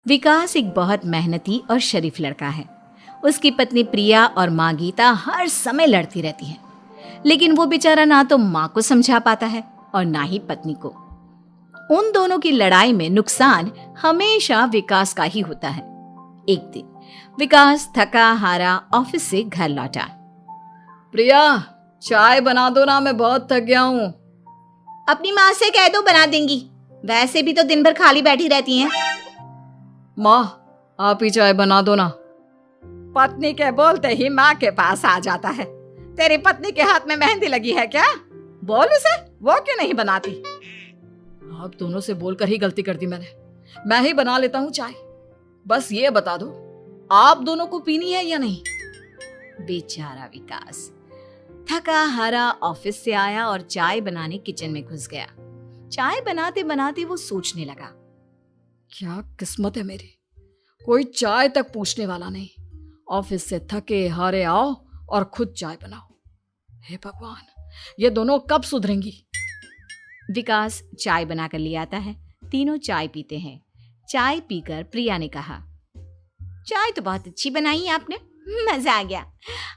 विकास एक बहुत मेहनती और शरीफ लड़का है। उसकी पत्नी प्रिया और माँ गीता हर समय लड़ती रहती है, लेकिन वो बेचारा ना तो माँ को समझा पाता है और ना ही पत्नी को। उन दोनों की लड़ाई में नुकसान हमेशा विकास का ही होता है। एक दिन विकास थका हारा ऑफिस से घर लौटा। प्रिया, चाय बना दो ना, मैं बहुत थक गया हूँ। अपनी माँ से कह दो, बना देंगी। वैसे भी तो दिन भर खाली बैठी रहती हैं। माँ, आप ही चाय बना दो ना। पत्नी के बोलते ही माँ के पास आ जाता है। तेरी पत्नी के हाथ में मेहंदी लगी है क्या? बोल उसे, वो क्यों नहीं बनाती? आप दोनों से बोलकर ही गलती कर दी मैंने। मैं ही बना लेता हूँ चाय। बस ये बता दो, आप दोनों को पीनी है या नहीं? बेचारा विकास थका हारा ऑफिस से आया और चाय बनाने किचन में घुस गया। चाय बनाते बनाते वो सोचने लगा, क्या किस्मत है मेरी, कोई चाय तक पूछने वाला नहीं। ऑफिस से थके हारे आओ और खुद चाय बनाओ। हे भगवान, ये दोनों कब सुधरेंगी? विकास चाय बनाकर ले आता है। तीनों चाय पीते हैं। चाय पीकर प्रिया ने कहा, चाय तो बहुत अच्छी बनाई है आपने, मजा आ गया।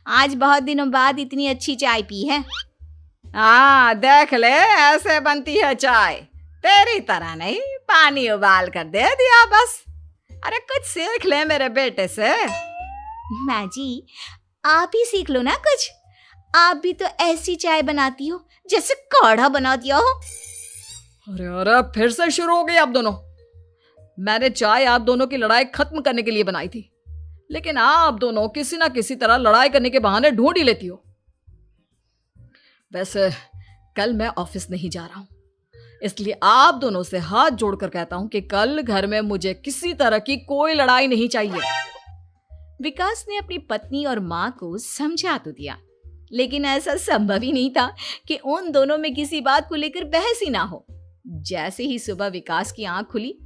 आज बहुत दिनों बाद इतनी अच्छी चाय पी है। हाँ, देख ले, ऐसे बनती है चाय। तेरी तरह नहीं, पानी उबाल कर दे दिया बस। अरे कुछ सीख ले मेरे बेटे से। माँ जी, आप ही सीख लो ना कुछ। आप भी तो ऐसी चाय बनाती हो जैसे काढ़ा बना दिया हो। अरे फिर से शुरू हो गई आप दोनों। मैंने चाय आप दोनों की लड़ाई खत्म करने के लिए बनाई थी, लेकिन आप दोनों किसी ना किसी तरह लड़ाई करने के बहाने ढूंढ ही लेती हो। वैसे कल मैं ऑफिस नहीं जा रहा हूं, इसलिए आप दोनों से हाथ जोड़कर कहता हूं कि कल घर में मुझे किसी तरह की कोई लड़ाई नहीं चाहिए। विकास ने अपनी पत्नी और माँ को समझा तो दिया, लेकिन ऐसा संभव ही नहीं था कि उन दोनों में किसी बात को लेकर बहस ही ना हो। जैसे ही सुबह विकास की आंख खुली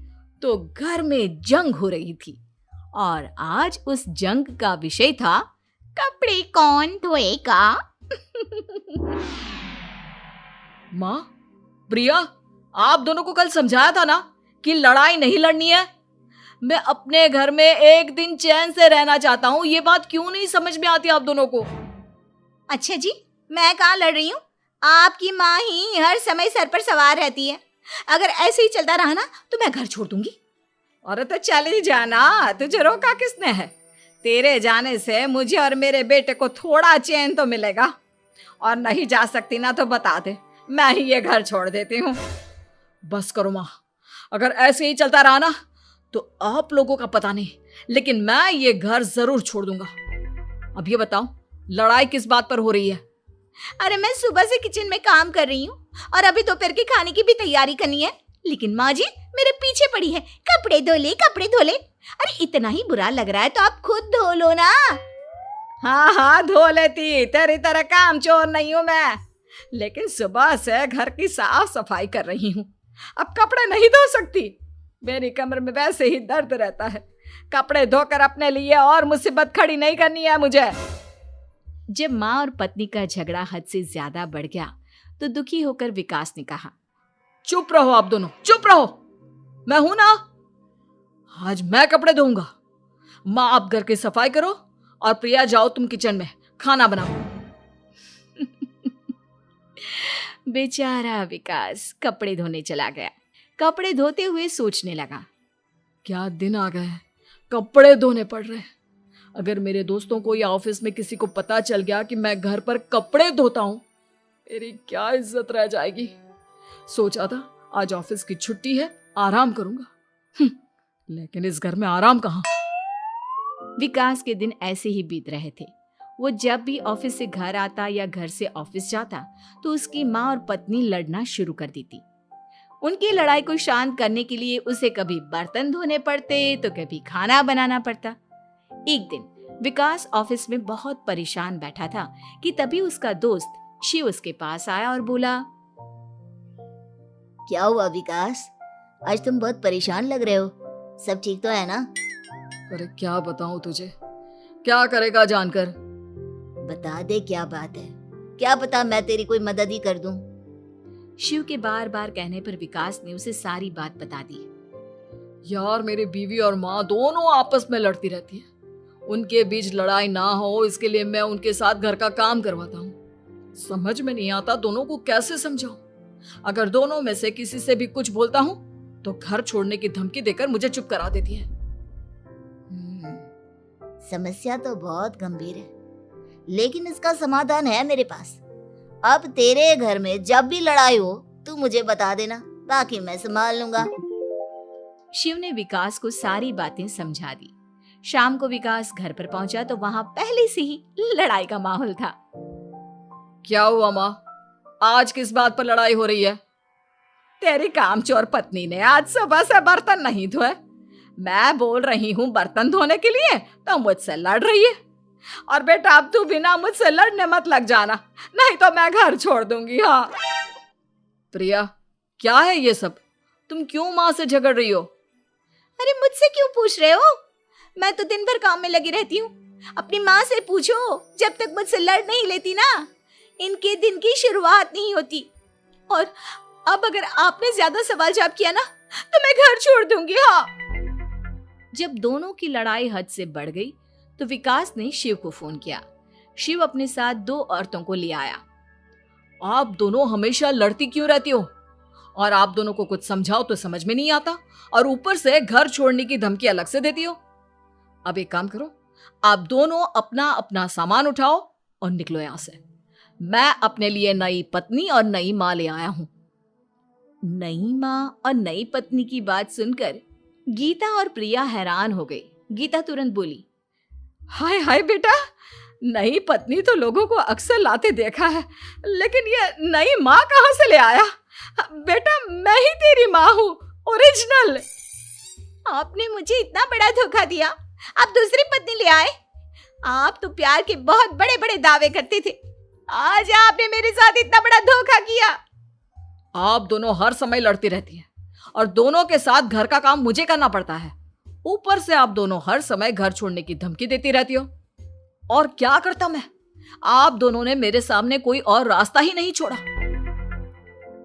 तो घर में जंग हो रही थी, और आज उस जंग का विषय था कपड़े कौन धोएगा। माँ, प्रिया, आप दोनों को कल समझाया था ना कि लड़ाई नहीं लड़नी है। मैं अपने घर में एक दिन चैन से रहना चाहता हूँ। ये बात क्यों नहीं समझ में आती आप दोनों को? अच्छा जी, मैं कहाँ लड़ रही हूँ? आपकी माँ ही हर समय सर पर सवार रहती है। अगर ऐसे ही चलता रहा ना तो मैं घर छोड़ दूंगी। अरे तो चली जाना, तुझे रोका किसने है? तेरे जाने से मुझे और मेरे बेटे को थोड़ा चैन तो मिलेगा। और नहीं जा सकती ना तो बता दे, मैं ही ये घर छोड़ देती हूँ। बस करो माँ, अगर ऐसे ही चलता रहा ना तो आप लोगों का पता नहीं, लेकिन मैं ये घर जरूर छोड़ दूंगा। अब ये बताओ, लड़ाई किस बात पर हो रही है? अरे मैं सुबह से किचन में काम कर रही हूँ और अभी दोपहर के खाने की भी तैयारी करनी है, लेकिन माँ जी मेरे पीछे पड़ी है, कपड़े धो ले, कपड़े धो ले। अरे इतना ही बुरा लग रहा है तो आप खुद धो लो ना। हाँ हाँ, धो लेती, तेरी तरह काम चोर नहीं हूं मैं, लेकिन सुबह से घर की साफ सफाई कर रही हूँ, अब कपड़े नहीं धो सकती। मेरी कमर में वैसे ही दर्द रहता है। कपड़े धोकर अपने लिए और मुसीबत खड़ी नहीं करनी है मुझे। जब माँ और पत्नी का झगड़ा हद से ज्यादा बढ़ गया तो दुखी होकर विकास ने कहा, चुप रहो आप दोनों, चुप रहो। मैं हूं ना, आज मैं कपड़े धोऊंगा। माँ, आप घर की सफाई करो और प्रिया, जाओ तुम किचन में खाना बनाओ। बेचारा विकास कपड़े धोने चला गया। कपड़े धोते हुए सोचने लगा, क्या दिन आ गए, कपड़े धोने पड़ रहे हैं। अगर मेरे दोस्तों को या ऑफिस में किसी को पता चल गया कि मैं घर पर कपड़े धोता हूं, मेरी क्या इज्जत रह जाएगी। सोचा था आज ऑफिस की छुट्टी है, आराम करूंगा, लेकिन इस घर में आराम कहाँ। विकास के दिन ऐसे ही बीत रहे थे। वो जब भी ऑफिस से घर आता या घर से ऑफिस जाता तो उसकी माँ और पत्नी लड़ना शुरू कर देती। उनकी लड़ाई को शांत करने के लिए उसे कभी बर्तन धोने पड़ते तो कभी खाना बनाना पड़ता। एक दिन विकास ऑफिस में बहुत परेशान बैठा था कि तभी उसका दोस्त शिव उसके पास आया और बोला, क्या हुआ विकास, आज तुम बहुत परेशान लग रहे हो, सब ठीक तो है ना? अरे क्या बताऊं तुझे, क्या करेगा जानकर? बता दे क्या बात है, क्या पता मैं तेरी कोई मदद ही कर दूं। शिव के बार बार कहने पर विकास ने उसे सारी बात बता दी। यार मेरी बीवी और माँ दोनों आपस में लड़ती रहती है। उनके बीच लड़ाई ना हो इसके लिए मैं उनके साथ घर का काम करवाता हूँ। समझ में नहीं आता दोनों को कैसे समझाऊं। अगर दोनों में से किसी से भी कुछ बोलता हूँ तो घर छोड़ने की धमकी देकर मुझे चुप करा देती है। समस्या तो बहुत गंभीर है, लेकिन इसका समाधान है मेरे पास। अब तेरे घर में जब भी लड़ाई हो तू मुझे बता देना, बाकी मैं संभाल लूंगा। शिव ने विकास को सारी बातें समझा दी। शाम को विकास घर पर पहुंचा तो वहां पहले से ही लड़ाई का माहौल था। क्या हुआ माँ, आज किस बात पर लड़ाई हो रही है? तेरी कामचोर पत्नी ने आज सुबह से बर्तन नहीं धोए। मैं बोल रही हूँ बर्तन धोने के लिए तो मुझसे लड़ रही है। और बेटा अब तू बिना मुझसे लड़ने मत लग जाना, नहीं तो मैं घर छोड़ दूंगी। हाँ प्रिया, क्या है ये सब? तुम क्यों माँ से झगड़ रही हो? अरे मुझसे क्यों पूछ रहे हो? मैं तो दिन भर काम में लगी रहती हूँ। अपनी माँ से पूछो, जब तक मुझसे लड़ नहीं लेती ना इनके दिन की शुरुआत नहीं होती। और अब अगर आपने ज्यादा सवाल जवाब किया ना तो मैं घर छोड़ दूंगी। हाँ। जब दोनों की लड़ाई हद से बढ़ गई तो विकास ने शिव को फोन किया। शिव अपने साथ 2 औरतों को ले आया। आप दोनों हमेशा लड़ती क्यों रहती हो? और आप दोनों को कुछ समझाओ तो समझ में नहीं आता, और ऊपर से घर छोड़ने की धमकी अलग से देती हो। अब एक काम करो, आप दोनों अपना अपना सामान उठाओ और निकलो यहां से। मैं अपने लिए नई पत्नी और नई माँ ले आया हूं। नई माँ और नई पत्नी की बात सुनकर गीता और प्रिया हैरान हो गई। गीता तुरंत बोली, हाय हाय बेटा, नई पत्नी तो लोगों को अक्सर लाते देखा है, लेकिन ये नई माँ कहाँ से ले आया? बेटा मैं ही तेरी माँ हूँ, ओरिजिनल। आपने मुझे इतना बड़ा धोखा दिया, आप दूसरी पत्नी ले आए। आप तो प्यार के बहुत बड़े बड़े दावे करते थे, आज आपने मेरे साथ इतना बड़ा धोखा किया। आप दोनों हर समय लड़ती रहती हैं और दोनों के साथ घर का काम मुझे करना पड़ता है। ऊपर से आप दोनों हर समय घर छोड़ने की धमकी देती रहती हो। और क्या करता मैं? आप दोनों ने मेरे सामने कोई और रास्ता ही नहीं छोड़ा।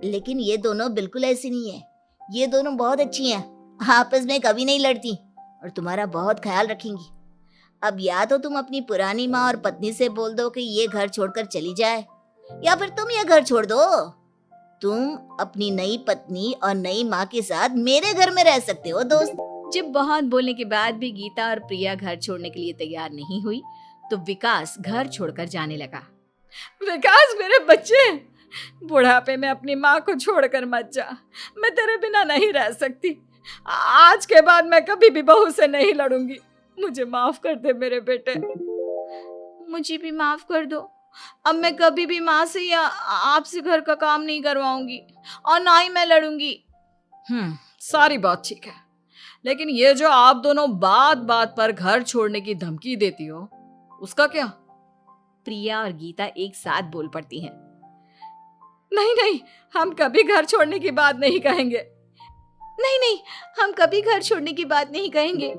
लेकिन ये दोनों बिल्कुल ऐसी नहीं है। ये दोनों बहुत अच्छी हैं, आपस में कभी नहीं लड़ती और तुम्हारा बहुत ख्याल रखेंगी। अब या तो तुम अपनी पुरानी माँ और पत्नी से बोल दो कि ये घर छोड़कर चली जाए, या फिर तुम ये घर छोड़ दो। तुम अपनी नई पत्नी और नई माँ के साथ मेरे घर में रह सकते हो दोस्त। जब बहुत बोलने के बाद भी गीता और प्रिया घर छोड़ने के लिए तैयार नहीं हुई तो विकास घर छोड़कर जाने लगा। विकास मेरे बच्चे, बुढ़ापे में अपनी माँ को छोड़कर मत जा। मैं तेरे बिना नहीं रह सकती। आज के बाद मैं कभी भी बहू से नहीं लड़ूंगी। मुझे माफ कर दे मेरे बेटे। मुझे भी माफ कर दो। अब मैं कभी भी माँ से या आपसे घर का काम नहीं करवाऊंगी और ना ही मैं लड़ूंगी। सारी बात ठीक है, लेकिन ये जो आप दोनों बात बात पर घर छोड़ने की धमकी देती हो, उसका क्या? प्रिया और गीता एक साथ बोल पड़ती हैं। नहीं नहीं, हम कभी घर छोड़ने की बात नहीं कहेंगे। नहीं नहीं, हम कभी घर छोड़ने की बात नहीं कहेंगे।